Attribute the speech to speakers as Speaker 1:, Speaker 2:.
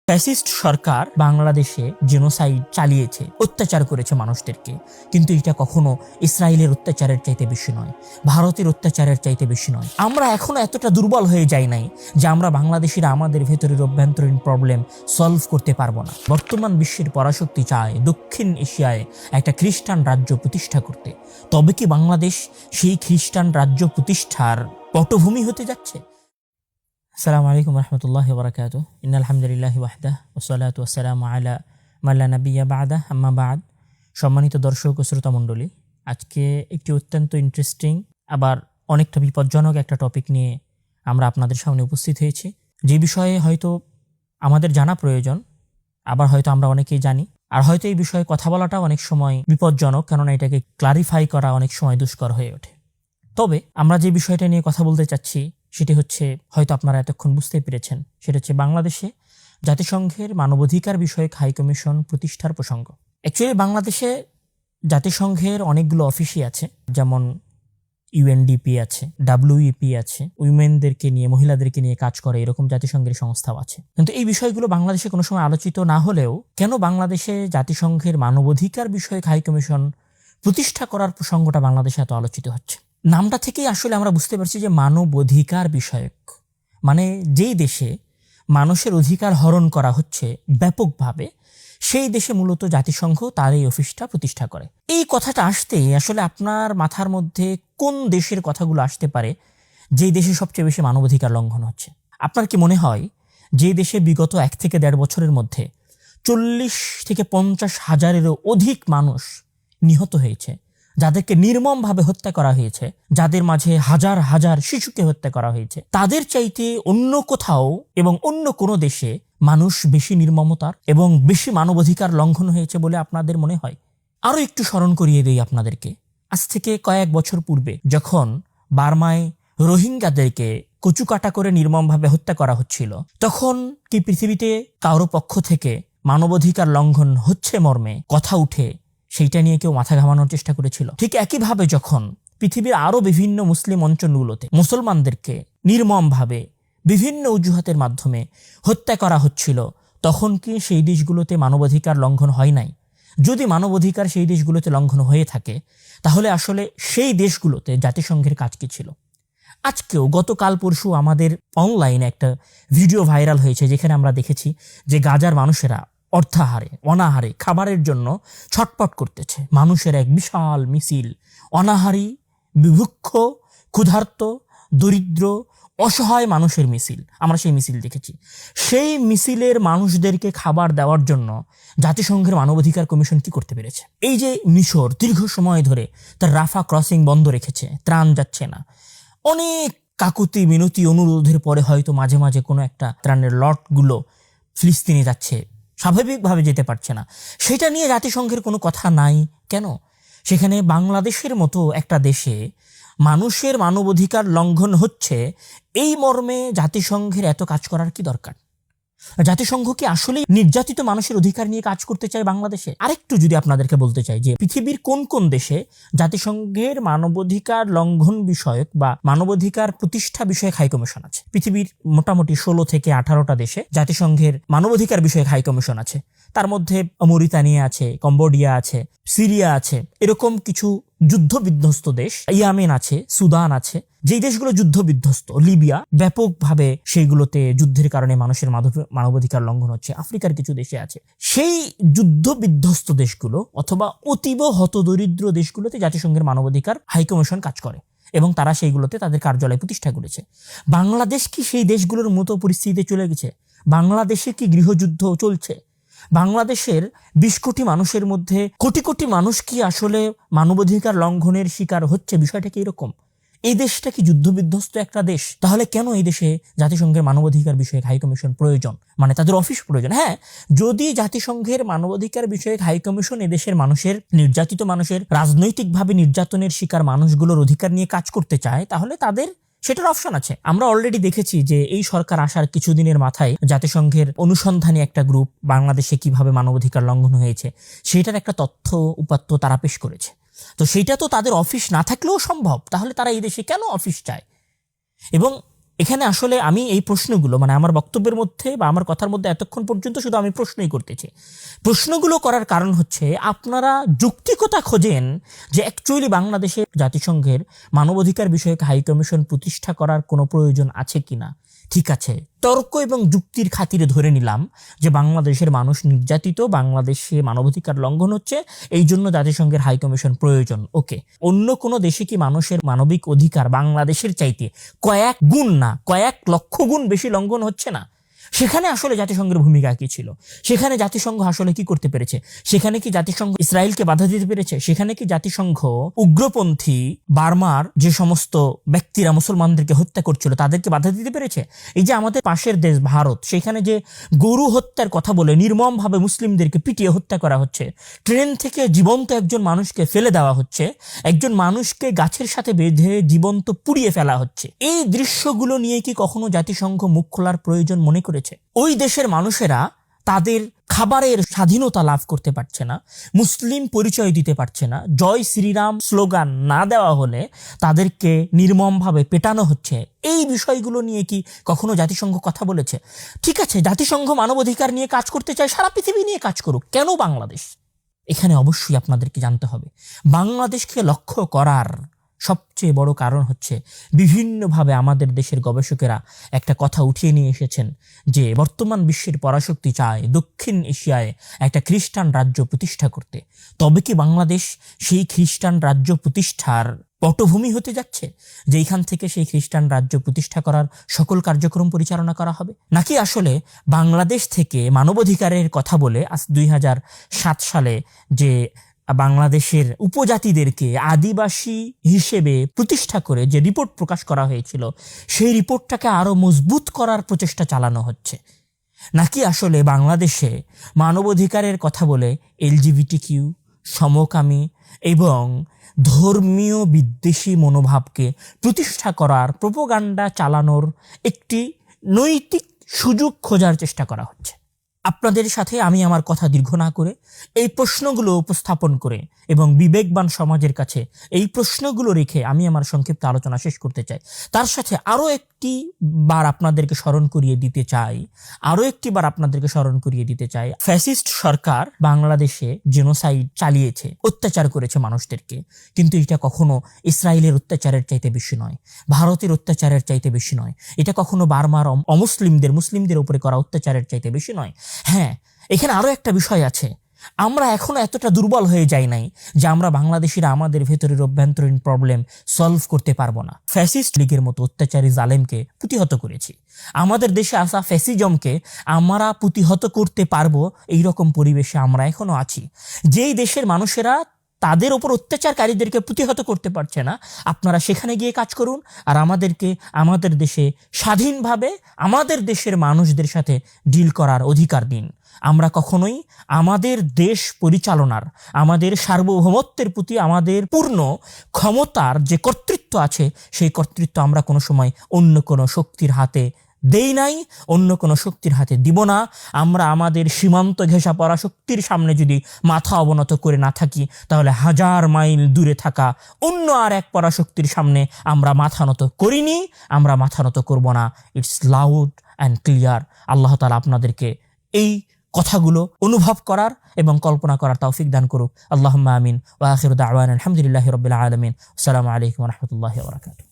Speaker 1: Fascist সরকার বাংলাদেশে genocide চালিয়েছে, অত্যাচার করেছে মানুষদেরকে, কিন্তু এটা কখনো ইসরায়েলের অত্যাচারের চাইতে বেশি নয়, ভারতের অত্যাচারের চাইতে বেশি নয়। আমরা এখনো এতটা দুর্বল হয়ে যাই নাই যে আমরা বাংলাদেশিরা আমাদের ভেতরের অভ্যন্তরীণ প্রবলেম সলভ করতে পারবো না। বর্তমান বিশ্বের পরাশক্তি চায় দক্ষিণ এশিয়ায় একটা খ্রিস্টান রাজ্য প্রতিষ্ঠা করতে। তবে কি বাংলাদেশ সেই খ্রিস্টান রাজ্য প্রতিষ্ঠার পটভূমি হতে যাচ্ছে? আসসালামু আলাইকুম রহমতুল্লাহি ওয়া বারাকাতুহু। ইন্নাল হামদুলিল্লাহি ওয়াহদাহু ওয়াসসালাতু ওয়াসসালামু আলা মান লা নাবিয়্যা বা'দাহু, আম্মা বা'দ। সম্মানিত দর্শক ও শ্রোতা মণ্ডলী, আজকে একটি অত্যন্ত ইন্টারেস্টিং আবার অনেকটা বিপজ্জনক একটা টপিক নিয়ে আমরা আপনাদের সামনে উপস্থিত হয়েছি, যে বিষয়ে হয়তো আমাদের জানা প্রয়োজন, আবার হয়তো আমরা অনেকেই জানি, আর হয়তো এই বিষয়ে কথা বলাটা অনেক সময় বিপজ্জনক, কেননা এটাকে ক্লারিফাই করা অনেক সময় দুষ্কর হয়ে ওঠে। তবে আমরা যে বিষয়টা নিয়ে কথা বলতে চাচ্ছি সেটি হচ্ছে, হয়তো আপনারা এতক্ষণ বুঝতে পেরেছেন, সেটা হচ্ছে বাংলাদেশে জাতিসংঘের মানবাধিকার বিষয়ক হাই কমিশন প্রতিষ্ঠার প্রসঙ্গ। অ্যাকচুয়ালি বাংলাদেশে জাতিসংঘের অনেকগুলো অফিসই আছে, যেমন ইউএনডিপি আছে, ডাব্লিউইপি আছে, উইমেনদেরকে নিয়ে, মহিলাদেরকে নিয়ে কাজ করে, এরকম জাতিসংঘের সংস্থাও আছে। কিন্তু এই বিষয়গুলো বাংলাদেশে কোনো সময় আলোচিত না হলেও কেন বাংলাদেশে জাতিসংঘের মানবাধিকার বিষয়ক হাই কমিশন প্রতিষ্ঠা করার প্রসঙ্গটা বাংলাদেশে এত আলোচিত হচ্ছে? নামটা থেকেই আসলে আমরা বুঝতে পারছি যে মানব অধিকার বিষয়ক, মানে যেই দেশে মানুষের অধিকার হরণ করা হচ্ছে ব্যাপকভাবে, সেই দেশে মূলত জাতিসংঘ তার এই অফিসটা প্রতিষ্ঠা করে। এই কথাটা আসতেই আসলে আপনার মাথার মধ্যে কোন দেশের কথাগুলো আসতে পারে যেই দেশে সবচেয়ে বেশি মানবাধিকার লঙ্ঘন হচ্ছে? আপনার কি মনে হয় যে দেশে বিগত 1 থেকে 1.5 বছরের মধ্যে 40 থেকে 50 হাজারেরও অধিক মানুষ নিহত হয়েছে, যাদেরকে নির্মমভাবে হত্যা করা হয়েছে, যাদের মাঝে হাজার হাজার শিশুকে হত্যা করা হয়েছে, তাদের চাইতে অন্য কোথাও এবং অন্য কোনো দেশে মানুষ বেশি নির্মমতার এবং বেশি মানবাধিকার লঙ্ঘন হয়েছে বলে আপনাদের মনে হয়? আরও একটু স্মরণ করিয়ে দেই আপনাদেরকে, আজ থেকে কয়েক বছর পূর্বে যখন বার্মায় রোহিঙ্গাদেরকে কচুকাটা করে নির্মমভাবে হত্যা করা হচ্ছিল, তখন কি পৃথিবীতে কারো পক্ষ থেকে মানবাধিকার লঙ্ঘন হচ্ছে মর্মে কথা উঠে সেইটা নিয়ে কেউ মাথা ঘামানোর চেষ্টা করেছিল? ঠিক একইভাবে যখন পৃথিবীর আরো বিভিন্ন মুসলিম অঞ্চলগুলোতে মুসলমানদেরকে নির্মমভাবে বিভিন্ন অজুহাতের মাধ্যমে হত্যা করা হচ্ছিল, তখন কি সেই দেশগুলোতে মানবাধিকার লঙ্ঘন হয় নাই? যদি মানবাধিকার সেই দেশগুলোতে লঙ্ঘন হয়ে থাকে, তাহলে আসলে সেই দেশগুলোতে জাতিসংঘের কাজ কি ছিল? আজকেও গতকাল পরশু আমাদের অনলাইনে একটা ভিডিও ভাইরাল হয়েছে, যেখানে আমরা দেখেছি যে গাজার মানুষেরা অর্থাহারে অনাহারে খাবারের জন্য ছটপট করতেছে। মানুষের এক বিশাল মিছিল, অনাহারী, বিভুক্ষ, ক্ষুধার্ত, দরিদ্র, অসহায় মানুষের মিছিল। আমরা সেই মিছিল দেখেছি। সেই মিছিলের মানুষদেরকে খাবার দেওয়ার জন্য জাতিসংঘের মানবাধিকার কমিশন কি করতে পেরেছে? এই যে মিশর দীর্ঘ সময় ধরে তার রাফা ক্রসিং বন্ধ রেখেছে, ত্রাণ যাচ্ছে না, অনেক কাকুতি মিনতি অনুরোধের পরে হয়তো মাঝে মাঝে কোনো একটা ত্রাণের লটগুলো ফিলিস্তিনে যাচ্ছে, স্বাভাবিকভাবে যেতে পারছে না, সেটা নিয়ে জাতিসংঘের কোনো কথা নাই কেন? সেখানে বাংলাদেশের মতো একটা দেশে মানুষের মানবাধিকার লঙ্ঘন হচ্ছে, এই মর্মে জাতিসংঘের এত কাজ করার কি দরকার? জাতিসংঘ কি আসলে নির্যাতিত মানুষের অধিকার নিয়ে কাজ করতে চায় বাংলাদেশে? আরেকটু যদি আপনাদেরকে বলতে চাই যে পৃথিবীর কোন কোন দেশে জাতিসংঘের মানবাধিকার লঙ্ঘন বিষয়ক বা মানবাধিকার প্রতিষ্ঠা বিষয়ক হাই কমিশন আছে। পৃথিবীর মোটামুটি 16 থেকে 18টা দেশে জাতিসংঘের মানবাধিকার বিষয়ক হাই কমিশন আছে। তার মধ্যে মরিতানিয়া আছে, কম্বোডিয়া আছে, সিরিয়া আছে, এরকম কিছু যুদ্ধ বিধ্বস্ত দেশ, ইয়েমেন আছে, সুদান আছে, যেই দেশগুলো যুদ্ধ বিধ্বস্ত, লিবিয়া, ব্যাপকভাবে সেইগুলোতে যুদ্ধের কারণে মানুষের মানবাধিকার লঙ্ঘন হচ্ছে। আফ্রিকার কিছু দেশে আছে। সেই যুদ্ধ বিধ্বস্ত দেশগুলো অথবা অতীব হতদরিদ্র দেশগুলোতে জাতিসংঘের মানবাধিকার হাই কমিশন কাজ করে এবং তারা সেইগুলোতে তাদের কার্যালয় প্রতিষ্ঠা করেছে। বাংলাদেশ কি সেই দেশগুলোর মতো পরিস্থিতিতে চলে গেছে? বাংলাদেশে কি গৃহযুদ্ধ চলছে? বাংলাদেশের 20 কোটি মানুষের মধ্যে কোটি কোটি মানুষ কি আসলে মানবাধিকার লঙ্ঘনের শিকার হচ্ছে? বিষয়টা কি এরকম? এই দেশটা কি যুদ্ধবিধ্বস্ত একটা দেশ? তাহলে কেন এই দেশে জাতিসংঘের মানবাধিকার বিষয়ক হাই কমিশন প্রয়োজন, মানে তাদের অফিস প্রয়োজন? হ্যাঁ, যদি জাতিসংঘের মানবাধিকার বিষয়ক হাই কমিশন এদেশের মানুষের, নির্যাতিত মানুষের, রাজনৈতিকভাবে নির্যাতনের শিকার মানুষগুলোর অধিকার নিয়ে কাজ করতে চায়, তাহলে তাদের সেটার অপশন আছে। আমরা অলরেডি দেখেছি যে এই সরকার আসার কিছুদিনের মাথায় জাতিসংঘের অনুসন্ধানী একটা গ্রুপ বাংলাদেশে কিভাবে মানবাধিকার লঙ্ঘন হয়েছে সেটার একটা তথ্য উপাত্ত তারা পেশ করেছে। তো সেইটা তো তাদের অফিস না থাকলেও সম্ভব। তাহলে তারা এই দেশে কেন অফিস চায়? এবং এখানে আসলে আমি এই প্রশ্নগুলো মানে আমার বক্তব্যের মধ্যে বা আমার কথার মধ্যে এতক্ষণ পর্যন্ত শুধু আমি প্রশ্নই করতেছি। প্রশ্নগুলো করার কারণ হচ্ছে আপনারা যৌক্তিকতা খোঁজেন যে অ্যাকচুয়ালি বাংলাদেশে জাতিসংঘের মানবাধিকার বিষয়ক হাই কমিশন প্রতিষ্ঠা করার কোনো প্রয়োজন আছে কিনা। ঠিক আছে, তর্ক এবং যুক্তির খাতিরে ধরে নিলাম যে বাংলাদেশের মানুষ নির্যাতিত, বাংলাদেশে মানবাধিকার লঙ্ঘন হচ্ছে, এই জন্য জাতিসংঘের হাই কমিশন প্রয়োজন। ওকে, অন্য কোনো দেশে কি মানুষের মানবিক অধিকার বাংলাদেশের চাইতে কয়েক গুণ না কয়েক লক্ষ গুণ বেশি লঙ্ঘন হচ্ছে না? সেখানে আসলে জাতিসংঘের ভূমিকা কি ছিল? সেখানে জাতিসংঘ আসলে কি করতে পেরেছে? সেখানে কি জাতিসংঘ ইসরায়েলকে বাধা দিতে পেরেছে? সেখানে কি জাতিসংঘ উগ্রপন্থী বার্মার যে সমস্ত ব্যক্তিরা মুসলমানদেরকে হত্যা করছিল তাদেরকে বাধা দিতে পেরেছে? এই যে আমাদের পাশের দেশ ভারত, সেখানে যে গরু হত্যার কথা বলে নির্মমভাবে মুসলিমদেরকে পিটিয়ে হত্যা করা হচ্ছে, ট্রেন থেকে জীবন্ত একজন মানুষকে ফেলে দেওয়া হচ্ছে, একজন মানুষকে গাছের সাথে বেঁধে জীবন্ত পুড়িয়ে ফেলা হচ্ছে, এই দৃশ্যগুলো নিয়ে কি কখনো জাতিসংঘ মুখ খোলার প্রয়োজন মনে করেছে? ওই দেশের মানুষেরা তাদের খাবারের স্বাধীনতা লাভ করতে পারছে না, মুসলিম পরিচয় দিতে পারছে না, জয় শ্রীরাম স্লোগান না দেওয়া হলে তাদেরকে নির্মমভাবে পেটানো হচ্ছে, এই বিষয়গুলো নিয়ে কি কখনো জাতিসংঘ কথা বলেছে? ঠিক আছে, জাতিসংঘ মানবাধিকার নিয়ে কাজ করতে চায়, সারা পৃথিবী নিয়ে কাজ করুক, কেন বাংলাদেশ? এখানে অবশ্যই আপনাদেরকে জানতে হবে বাংলাদেশকে লক্ষ্য করার সবচেয়ে বড় কারণ হচ্ছে বিভিন্নভাবে আমাদের দেশের গবেষকেরা একটা কথা উঠিয়ে নিয়ে এসেছেন যে বর্তমান বিশ্বের পরাশক্তি চায় দক্ষিণ এশিয়ায় একটা খ্রিস্টান রাজ্য প্রতিষ্ঠা করতে। তবে কি বাংলাদেশ সেই খ্রিস্টান রাজ্য প্রতিষ্ঠার পটভূমি হতে যাচ্ছে, যেখান থেকে সেই খ্রিস্টান রাজ্য প্রতিষ্ঠা করার সকল কার্যক্রম পরিচালনা করা হবে? নাকি আসলে বাংলাদেশ থেকে মানবাধিকারের কথা বলে 2007 সালে যে বাংলাদেশের উপজাতিদেরকে আদিবাসী হিসেবে প্রতিষ্ঠা করে যে রিপোর্ট প্রকাশ করা হয়েছিল, সেই রিপোর্টটাকে আরো মজবুত করার প্রচেষ্টা চালানো হচ্ছে? নাকি আসলে বাংলাদেশে মানবাধিকারের কথা বলে এলজিবিটিকিউ, সমকামী এবং ধর্মীয় বিদ্বেষী মনোভাবকে প্রতিষ্ঠা করার প্রোপাগান্ডা চালানোর একটি নৈতিক সুযোগ খোঁজার চেষ্টা করা হচ্ছে? আপনাদের সাথে আমি আমার কথা দীর্ঘ না করে এই প্রশ্নগুলো উপস্থাপন করে এবং বিবেকবান সমাজের কাছে এই প্রশ্নগুলো রেখে আমি আমার সংক্ষিপ্ত আলোচনা শেষ করতে চাই। তার সাথে আরও একটি বার আপনাদেরকে স্মরণ করিয়ে দিতে চাই ফ্যাসিস্ট সরকার বাংলাদেশে জেনোসাইড চালিয়েছে, অত্যাচার করেছে মানুষদেরকে, কিন্তু এটা কখনো ইসরায়েলের অত্যাচারের চাইতে বেশি নয়, ভারতের অত্যাচারের চাইতে বেশি নয়, এটা কখনো বার্মার মুসলিমদের উপরে করা অত্যাচারের চাইতে বেশি নয়। হ্যাঁ, এখানে আরো একটা বিষয় আছে, আমরা এখনো এতটা দুর্বল হয়ে যাই নাই যে আমরা বাংলাদেশিরা আমাদের ভেতরের অভ্যন্তরীণ প্রবলেম সলভ করতে পারবো না। ফ্যাসিস্ট লীগের মতো অত্যাচারী জালেমকে প্রতিহত করেছি, আমাদের দেশে আসা ফ্যাসিজমকে আমরা প্রতিহত করতে পারবো, এইরকম পরিবেশে আমরা এখনো আছি। যেই দেশের মানুষেরা তাদের ওপর অত্যাচারকারীদেরকে প্রতিহত করতে পারছে না, আপনারা সেখানে গিয়ে কাজ করুন আর আমাদেরকে আমাদের দেশে স্বাধীনভাবে আমাদের দেশের মানুষদের সাথে ডিল করার অধিকার দিন। আমরা কখনোই আমাদের দেশ পরিচালনার, আমাদের সার্বভৌমত্বের প্রতি আমাদের পূর্ণ ক্ষমতার যে কর্তৃত্ব আছে, সেই কর্তৃত্ব আমরা কোনো সময় অন্য কোনো শক্তির হাতে দেই নাই, অন্য কোনো শক্তির হাতে দিব না। আমরা আমাদের সীমান্ত ঘেঁষা পরাশক্তির সামনে যদি মাথা অবনত করে না থাকি, তাহলে 1000 মাইল দূরে থাকা অন্য আর এক পরাশক্তির সামনে আমরা মাথা নত করিনি, আমরা মাথা নত করব না। It's loud and clear. Allah তাআলা আপনাদেরকে এই কথাগুলো অনুভব করার এবং কল্পনা করার তৌফিক দান করুক। আল্লাহুম্মা আমিন। ওয়া আখিরু দাওয়ানা আলহামদুলিল্লাহি রাব্বিল আলামিন। আসসালামু আলাইকুম ওয়া রাহমাতুল্লাহি ওয়া বারাকাতুহু।